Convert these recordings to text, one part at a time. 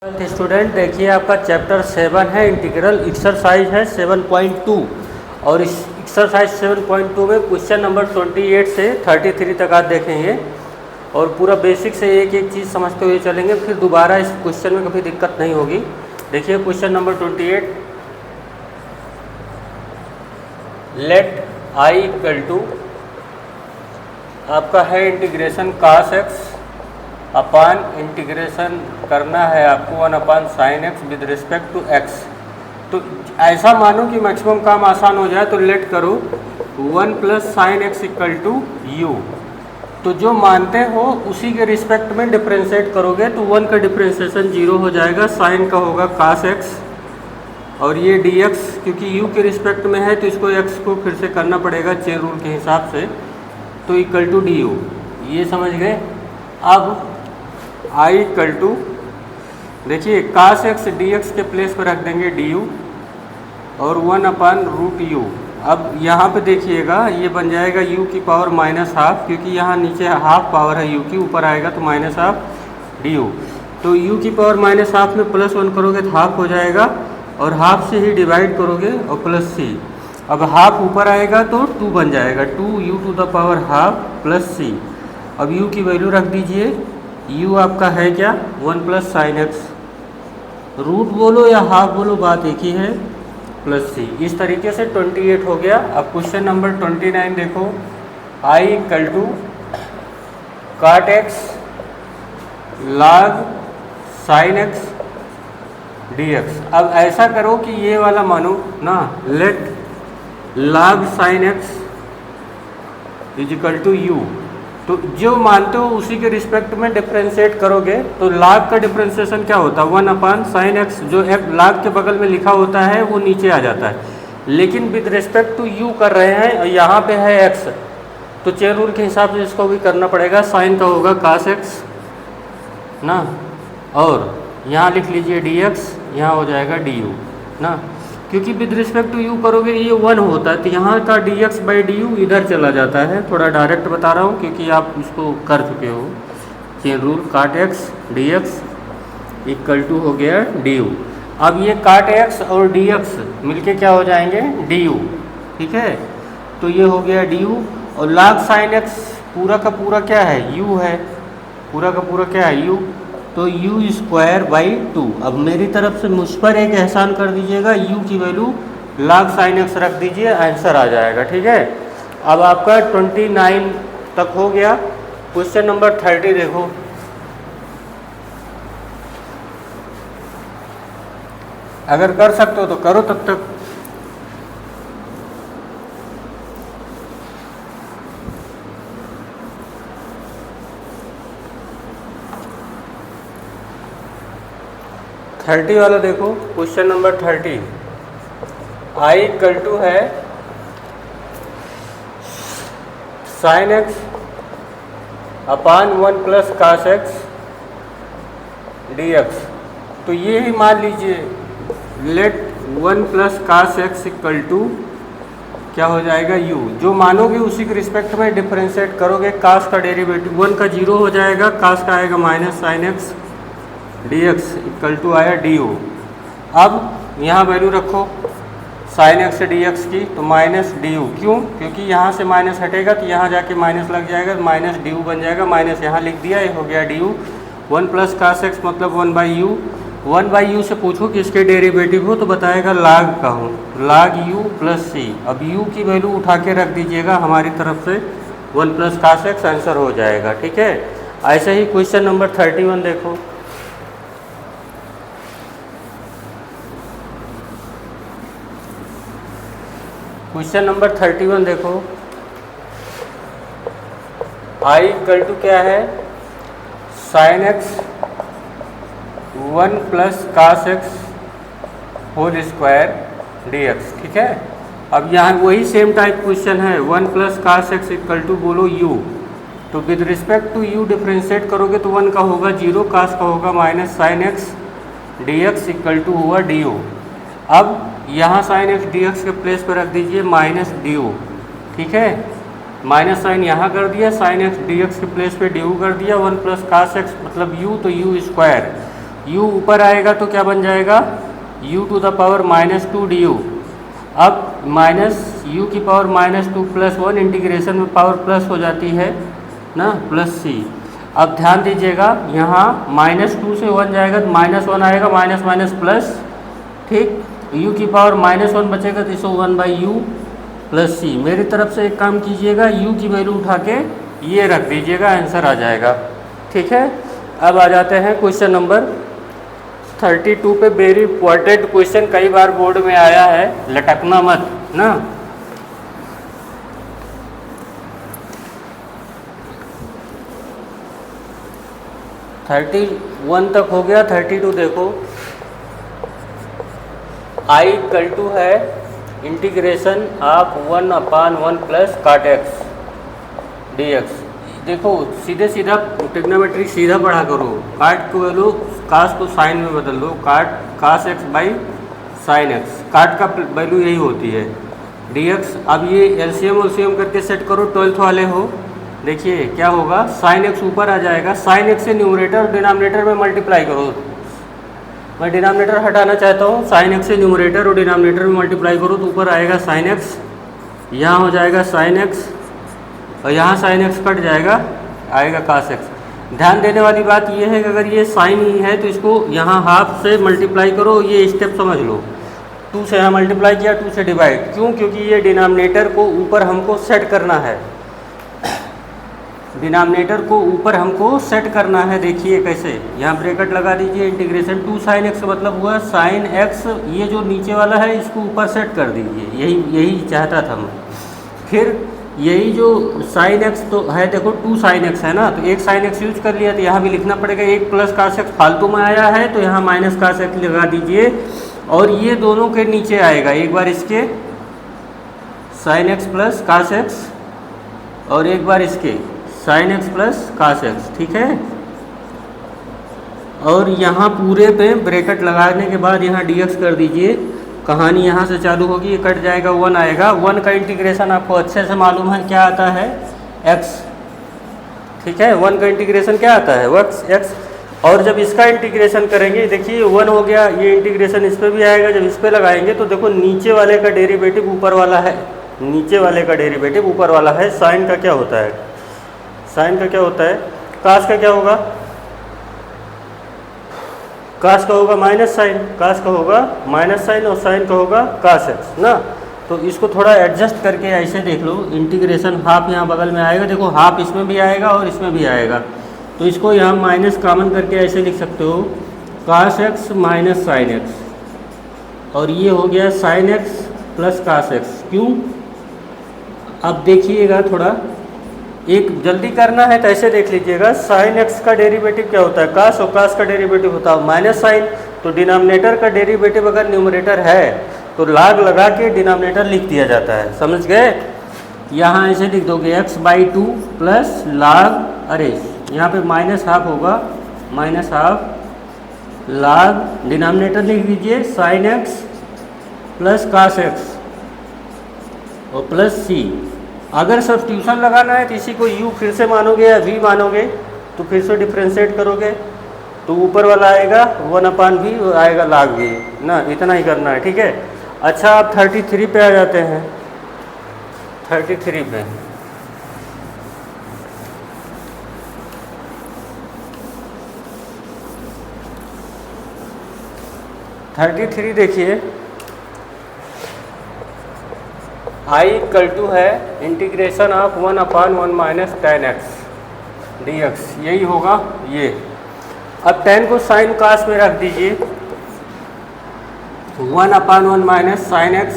Student देखिए, आपका chapter 7 है, इंटीग्रल एक्सरसाइज है 7.2 और इस एक्सरसाइज 7.2 में क्वेश्चन नंबर 28 से 33 तक आप देखेंगे और पूरा बेसिक से एक एक चीज़ समझते हुए चलेंगे, फिर दोबारा इस क्वेश्चन में कभी दिक्कत नहीं होगी। देखिए question number 28, let I equal to आपका है integration cos X upon integration करना है आपको 1 upon sine X with respect to X. तो ऐसा मानो कि मैक्सिमम काम आसान हो जाए, तो लेट करो 1 plus sign x equal to u. तो जो मानते हो उसी के रिस्पेक्ट में डिफ्रेंशिएट करोगे तो 1 का डिफ्रेंशिएशन 0 हो जाएगा, साइन का होगा कास एक्स और ये डी एक्स क्योंकि यू के रिस्पेक्ट में है तो इसको एक्स को फिर से करना पड़ेगा चेन रूल के हिसाब से, तो इक्वल टू डी यू। ये समझ गए। अब आई इक्वल टू देखिए कास एक्स डी एक्स के प्लेस पर रख देंगे डी यू और 1 अपान रूट यू। अब यहाँ पे देखिएगा ये बन जाएगा u की पावर माइनस हाफ, क्योंकि यहाँ नीचे हाफ पावर है u की, ऊपर आएगा तो माइनस हाफ डी यू। तो u की पावर माइनस हाफ में प्लस 1 करोगे तो हाफ हो जाएगा और हाफ से ही डिवाइड करोगे और प्लस सी। अब हाफ ऊपर आएगा तो 2 बन जाएगा, 2u to the power half plus C. अब u की वैल्यू रख दीजिए, u आपका है क्या 1 प्लस साइन एक्स, रूट बोलो या हाफ बोलो बात एक ही है, प्लस सी। इस तरीके से 28 हो गया। अब क्वेश्चन नंबर 29 देखो, I equal to cot x log sine x d x. अब ऐसा करो कि ये वाला मानो ना, let log sine x is equal to u. तो जो मानते हो उसी के रिस्पेक्ट में डिफ्रेंशिएट करोगे तो लाग का डिफ्रेंशिएशन क्या होता है 1 अपान साइन एक्स। जो लाग के बगल में लिखा होता है वो नीचे आ जाता है, लेकिन विद रिस्पेक्ट टू यू कर रहे हैं और यहाँ पे है एक्स, तो चेन रूल के हिसाब से इसको भी करना पड़ेगा। साइन का होगा कास एक्स ना, और यहाँ लिख लीजिए डी एक्स, यहाँ हो जाएगा डी यू ना, क्योंकि विद रिस्पेक्ट टू यू करोगे ये 1 होता है तो यहाँ का D x by D you इधर चला जाता है। थोड़ा डायरेक्ट बता रहा हूँ क्योंकि आप इसको कर चुके हो। Chain rule cot x d x equal to हो गया डी यू। अब ये काट एक्स और डी एक्स मिलके क्या हो जाएंगे डी यू, ठीक है। तो ये हो गया डी यू और लॉग साइन एक्स पूरा का पूरा क्या है यू है, पूरा का पूरा क्या है यू, तो u स्क्वायर बाई 2। अब मेरी तरफ से मुझ पर एक एहसान कर दीजिएगा, u की वैल्यू लॉग साइन एक्स रख दीजिए, आंसर आ जाएगा, ठीक है। अब आपका 29 तक हो गया। क्वेश्चन नंबर 30 देखो, अगर कर सकते हो तो करो तब तक। थर्टी वाला देखो, question number 30, I equal to है sine x upon 1 plus cos x d x. तो ये ही मान लीजिए let 1 plus cos x equal to क्या हो जाएगा u। जो मानोगे उसी के रिस्पेक्ट में डिफ्रेंशिएट करोगे। कास का डेरिवेटिव 1 का 0 हो जाएगा, कास का आएगा minus sign x d x equal to आया डी यू। अब यहाँ वैल्यू रखो साइन एक्स से डी एक्स की, तो माइनस डी यू। क्यों? क्योंकि यहाँ से माइनस हटेगा तो यहाँ जाके माइनस लग जाएगा, माइनस डी यू बन जाएगा। माइनस यहाँ लिख दिया, ये हो गया d u. 1 plus cos x मतलब 1 बाई यू। 1 बाई यू से पूछो कि इसके डेरिवेटिव हो तो बताएगा लाग का हो, लाग यू प्लस सी। अब यू की वैल्यू उठा के रख दीजिएगा हमारी तरफ से, 1 प्लस कास एक्स आंसर हो जाएगा, ठीक है। ऐसे ही क्वेश्चन नंबर 31 देखो, क्वेश्चन नंबर 31 देखो, आई इक्वल टू क्या है sine x 1 plus cos x whole square d x, ठीक है। अब यहाँ वही सेम टाइप क्वेश्चन है, 1 plus cos x equal to बोलो u। तो with respect to u differentiate करोगे तो 1 का होगा 0, कास का होगा minus sign x d x equal to हुआ डी यू। अब यहाँ साइन एक्स डी एक्स के प्लेस पर रख दीजिए माइनस डी यू, ठीक है। माइनस साइन यहाँ कर दिया, साइन एक्स डी एक्स के प्लेस पे डी यू कर दिया, 1 प्लस कास एक्स मतलब u, तो u स्क्वायर u ऊपर आएगा तो क्या बन जाएगा, u to the power -2 du। अब माइनस यू की पावर -2 + 1 इंटीग्रेशन में पावर प्लस हो जाती है ना, +c। अब ध्यान दीजिएगा यहाँ -2 से 1 जाएगा तो -1 आएगा, माइनस माइनस प्लस, ठीक। u की पावर -1 बचेगा तो इसको 1/u + c। मेरी तरफ से एक काम कीजिएगा, u की वैल्यू उठा के ये रख दीजिएगा, आंसर आ जाएगा, ठीक है। अब आ जाते हैं क्वेश्चन नंबर 32 पे। वेरी इंपॉर्टेंट क्वेश्चन, कई बार बोर्ड में आया है, लटकना मत ना। थर्टी 31 तक हो गया, 32 देखो। I = है integration of 1/1 + cot x dx। देखो सीधे सीधा ट्रिग्नोमेट्री सीधा पढ़ा करो। काट को वैल्यू कास को साइन में बदल दो, कास x/sin x, काट का वैल्यू यही होती है dx। अब ये एलसीएम करके सेट करो, 12th वाले हो। देखिए क्या होगा, sin x ऊपर आ जाएगा, sin x से न्यूमरेटर और डिनोमिनेटर में मल्टीप्लाई करो। मैं डिनोमिनेटर हटाना चाहता हूँ, sin x से न्यूमरेटर और डिनोमिनेटर में मल्टीप्लाई करो तो ऊपर आएगा sin x, यहाँ हो जाएगा sin x और यहाँ sin x कट जाएगा, आएगा cos x। ध्यान देने वाली बात ये है कि अगर ये साइन ही है तो इसको यहाँ हाफ से मल्टीप्लाई करो, ये स्टेप समझ लो। 2 से यहाँ मल्टीप्लाई किया, 2 से डिवाइड, क्यों? क्योंकि ये डिनोमिनेटर को ऊपर हमको सेट करना है, डिनोमिनेटर को ऊपर हमको सेट करना है। देखिए कैसे, यहाँ ब्रैकेट लगा दीजिए, इंटीग्रेशन 2 sin x मतलब हुआ sin x, ये जो नीचे वाला है इसको ऊपर सेट कर दीजिए, यही चाहता था मैं। फिर यही जो sin x तो है, देखो 2 sin x है ना, तो एक sin x यूज कर लिया तो यहाँ भी लिखना पड़ेगा, एक प्लस cos x फालतू में आया है तो यहाँ माइनस cos x लगा दीजिए, और ये दोनों के नीचे आएगा एक बार इसके sin x + cos x और एक बार इसके sin x + cos x, ठीक है। और यहाँ पूरे पे ब्रैकेट लगाने के बाद यहाँ dx कर दीजिए, कहानी यहाँ से चालू होगी, ये कट जाएगा, 1 आएगा। 1 का इंटीग्रेशन आपको अच्छे से मालूम है क्या आता है, x, ठीक है। 1 का इंटीग्रेशन क्या आता है, x। और जब इसका इंटीग्रेशन करेंगे, देखिए 1 हो गया, ये इंटीग्रेशन इस पर भी आएगा। जब इस पर लगाएंगे तो देखो नीचे वाले का डेरिवेटिव ऊपर वाला है, नीचे वाले का डेरिवेटिव ऊपर वाला है। साइन का क्या होता है, साइन का क्या होता है, कास का क्या होगा, कास का होगा माइनस साइन, कास का होगा माइनस साइन, और साइन का होगा कास एक्स ना। तो इसको थोड़ा एडजस्ट करके ऐसे देख लो, इंटीग्रेशन हाफ यहाँ बगल में आएगा, देखो हाफ इसमें भी आएगा और इसमें भी आएगा, तो इसको यहाँ माइनस कॉमन करके ऐसे लिख सकते हो, cos x minus sign x, और ये हो गया sine x plus cos x. क्यों? अब देखिएगा थोड़ा, एक जल्दी करना है तो ऐसे देख लीजिएगा, साइन एक्स का डेरिवेटिव क्या होता है, कास, और कास का डेरिवेटिव होता है माइनस साइन। तो डिनोमिनेटर का डेरिवेटिव अगर न्यूमरेटर है तो लाग लगा के डिनोमिनेटर लिख दिया जाता है, समझ गए। यहाँ ऐसे लिख दोगे x/2 प्लस लाग, अरे यहाँ पे माइनस हाफ होगा, माइनस हाफ लाग, डिनोमिनेटर लिख दीजिए sine x plus cos x और प्लस सी। अगर सब्स्टिट्यूशन लगाना है तो इसी को u फिर से मानोगे या v मानोगे, तो फिर से डिफ्रेंशिएट करोगे तो ऊपर वाला आएगा 1/v आएगा लाग v ना, इतना ही करना है, ठीक है। अच्छा आप 33 पे आ जाते हैं, 33 पे देखिए, I = है integration of 1/1 - tan x dx, यही होगा ये। अब tan को साइन कास में रख दीजिए, 1/1 - sin x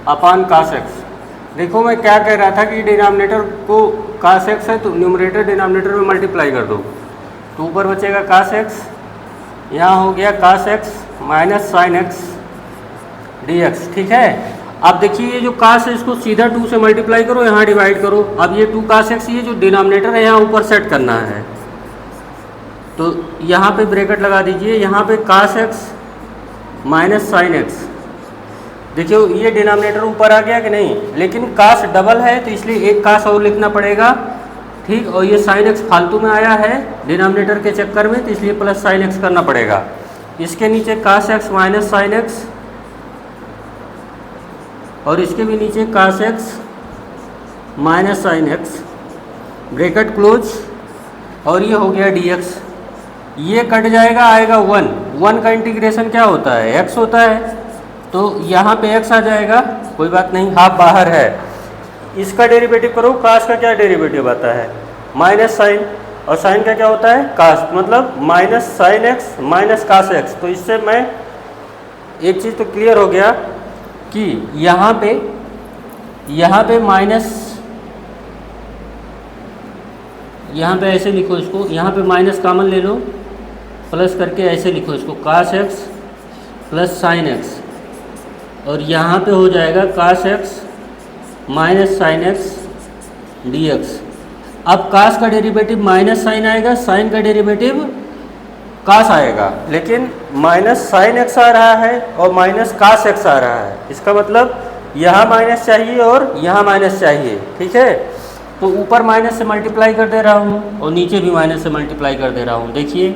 अपान कास x। देखो मैं क्या कह रहा था कि डिनोमिनेटर को कास x है तो न्यूमरेटर डिनोमिनेटर में मल्टीप्लाई कर दो, तो ऊपर बचेगा कास x, यहाँ हो गया cos x minus sine x dx, ठीक है। अब देखिए ये जो कास है इसको सीधा 2 से मल्टीप्लाई करो, यहाँ डिवाइड करो। अब ये 2 कास एक्स, ये जो डिनोमिनेटर है यहाँ ऊपर सेट करना है, तो यहाँ पे ब्रैकेट लगा दीजिए, यहाँ पे कास एक्स माइनस साइन एक्स। देखिए ये डिनोमिनेटर ऊपर आ गया कि नहीं, लेकिन कास डबल है तो इसलिए एक कास और लिखना पड़ेगा, ठीक। और ये साइन एक्स फालतू में आया है डिनोमिनेटर के चक्कर में, तो इसलिए प्लस साइन एक्स करना पड़ेगा। इसके नीचे cos x minus sign x, और इसके भी नीचे cos x minus sign x, bracket close, और ये हो गया डी एक्स। ये कट जाएगा, आएगा 1। 1 का इंटीग्रेशन क्या होता है? एक्स होता है, तो यहाँ पे एक्स आ जाएगा, कोई बात नहीं, हाफ बाहर है। इसका डेरिवेटिव करो, कास का क्या डेरिवेटिव आता है? माइनस साइन, और साइन का क्या होता है? कास, मतलब minus sign x minus cos x. तो इससे मैं एक चीज़ तो क्लियर हो गया कि यहाँ पे माइनस, यहाँ पे ऐसे लिखो इसको, यहाँ पे माइनस कॉमन ले लो, प्लस करके ऐसे लिखो इसको, cos x plus sign x, और यहाँ पे हो जाएगा cos x minus sign x d x. अब कास का डेरिवेटिव माइनस साइन आएगा, साइन का डेरिवेटिव कास आएगा, लेकिन माइनस साइन एक्स आ रहा है और माइनस कास एक्स आ रहा है। इसका मतलब यहाँ माइनस चाहिए और यहाँ माइनस चाहिए, ठीक है। तो ऊपर माइनस से मल्टीप्लाई कर दे रहा हूँ और नीचे भी माइनस से मल्टीप्लाई कर दे रहा हूँ। देखिए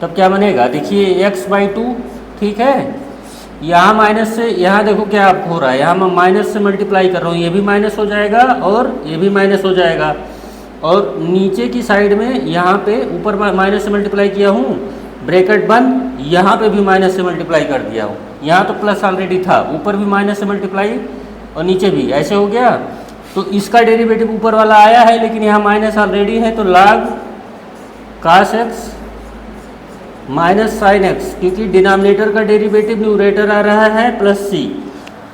तब क्या बनेगा, देखिए x/2, ठीक है। यहाँ माइनस से, यहाँ देखो क्या हो रहा है, यहाँ मैं माइनस से मल्टीप्लाई कर रहा हूँ, ये भी माइनस हो जाएगा और ये भी माइनस हो जाएगा। और नीचे की साइड में यहाँ पे ऊपर माइनस से मल्टीप्लाई किया हूँ, ब्रैकेट बंद, यहाँ पे भी माइनस से मल्टीप्लाई कर दिया हूँ। यहाँ तो प्लस ऑलरेडी था, ऊपर भी माइनस से मल्टीप्लाई और नीचे भी, ऐसे हो गया। तो इसका डेरिवेटिव ऊपर वाला आया है, लेकिन यहाँ माइनस ऑलरेडी है, तो log cos x minus sine x, क्योंकि डिनोमिनेटर का डेरिवेटिव न्यूमरेटर आ रहा है प्लस सी।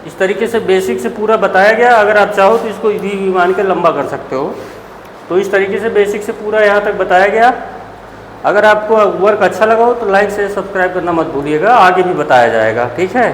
इस तरीके से बेसिक से पूरा बताया गया। अगर आप चाहो तो इसको भी मान के लंबा कर सकते हो। तो इस तरीके से बेसिक से पूरा यहाँ तक बताया गया। अगर आपको वर्क अच्छा लगा हो तो लाइक से सब्सक्राइब करना मत भूलिएगा, आगे भी बताया जाएगा, ठीक है।